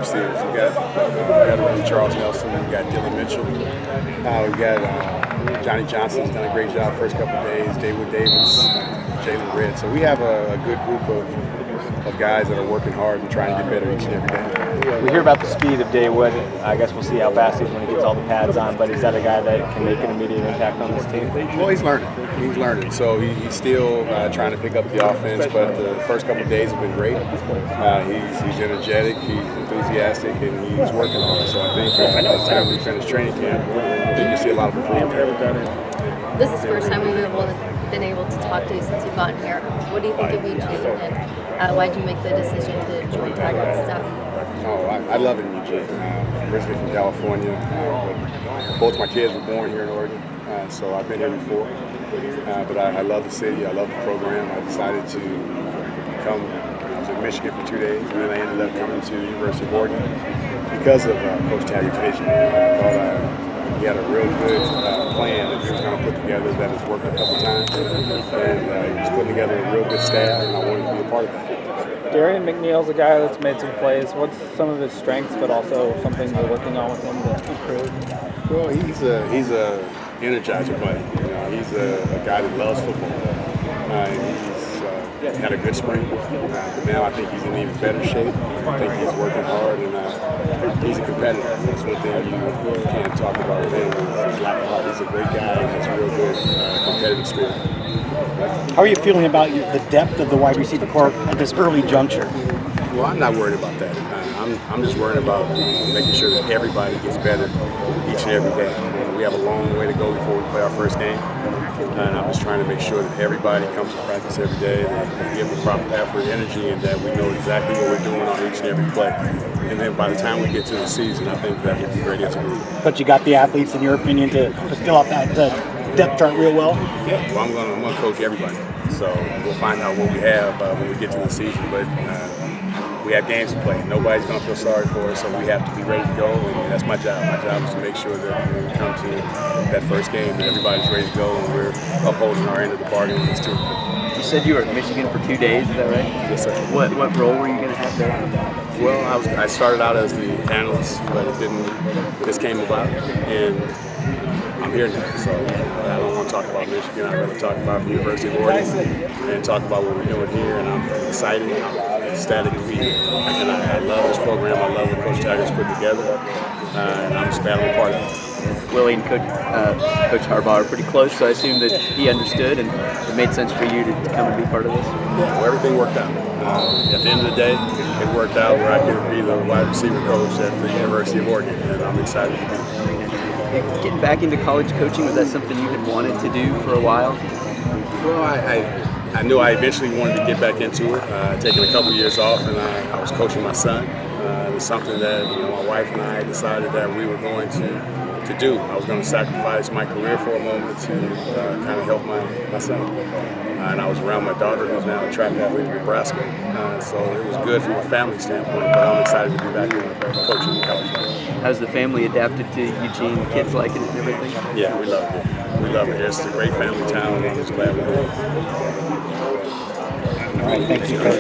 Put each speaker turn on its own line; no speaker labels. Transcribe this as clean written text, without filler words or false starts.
Receivers. We got veteran Charles Nelson. We got Dylan Mitchell. We got Johnny Johnson's done a great job first couple of days. David Davis, Jalen Redd. So we have a good group of guys that are working hard and trying to get better each and every day.
We hear about the speed of Daewood. I guess we'll see how fast he is when he gets all the pads on. But is that a guy that can make an immediate impact on this team?
Well, he's learning. He's learning. So he's still trying to pick up the offense. But the first couple of days have been great. He's energetic. He's enthusiastic, and he's working on it. So I think by the time we finish training camp, I think you see a lot of improvement.
This is the first time we've been able to talk to you since you've gotten here. What do you think of Eugene, and why did you make the decision to join Tiger staff?
Oh, I love it in Eugene. I'm originally from California. Both my kids were born here in Oregon, so I've been here before. But I love the city. I love the program. I decided to come to Michigan for 2 days, and then I ended up coming to the University of Oregon because of Coach Taggart's vision. I thought he had a real good plan that he was going to put together that has worked a couple times, and he was putting together a real good staff, and I wanted to be a part of that.
Darian McNeil's a guy that's made some plays. What's some of his strengths, but also something you're working on with him to improve?
Well, he's a energizer buddy. You know, he's a guy that loves football. He's had a good spring, but now I think he's in even better shape. I think he's working hard, and he's a competitor. That's one thing you can't talk about with him. He's a great guy and has a real good competitive spirit.
How are you feeling about the depth of the wide receiver corps at this early juncture?
Well, I'm not worried about that. I'm just worried about making sure that everybody gets better each and every day. We have a long way to go before we play our first game, and I'm just trying to make sure that everybody comes to practice every day, that they give the proper effort, energy, and that we know exactly what we're doing on each and every play. And then by the time we get to the season, I think that will be great as a group.
But you got the athletes, in your opinion, to fill out that depth chart real well?
Yeah, well, I'm going to coach everybody. So we'll find out what we have when we get to the season. But we have games to play. Nobody's going to feel sorry for us, so we have to be ready to go, and that's my job. My job is to make sure that when we come to that first game, that everybody's ready to go, and we're upholding our end of the bargain with this team.
You said you were in Michigan for 2 days, is that right?
Yes, sir.
What role were you going to have there?
Well, I started out as the analyst, but it didn't. This came about, and I'm here now. So I don't want to talk about Michigan. I'd rather talk about the University of Oregon and talk about what we're doing here. And I'm excited. I'm ecstatic to be here. And I love this program. I love what Coach Taggart's put together, and I'm just glad I'm a part of it.
Willie and Coach Harbaugh are pretty close, so I assume that he understood and it made sense for you to come and be part of this.
Yeah, well, everything worked out. At the end of the day, it worked out where I could be the wide receiver coach at the University of Oregon, and I'm excited to be here.
Getting back into college coaching, was that something you had wanted to do for a while?
Well, I knew I eventually wanted to get back into it. Taking a couple years off, and I was coaching my son. It was something that my wife and I decided that we were going to do. I was going to sacrifice my career for a moment to kind of help my son. And I was around my daughter, who's now a track athlete in Nebraska. So it was good from a family standpoint, but I'm excited to be back in coaching in college.
How's the family adapted to Eugene? Kids like it and everything?
Yeah, we love it. We love it. It's a great family town, and I'm just glad we're here.
All right, thank you, Coach.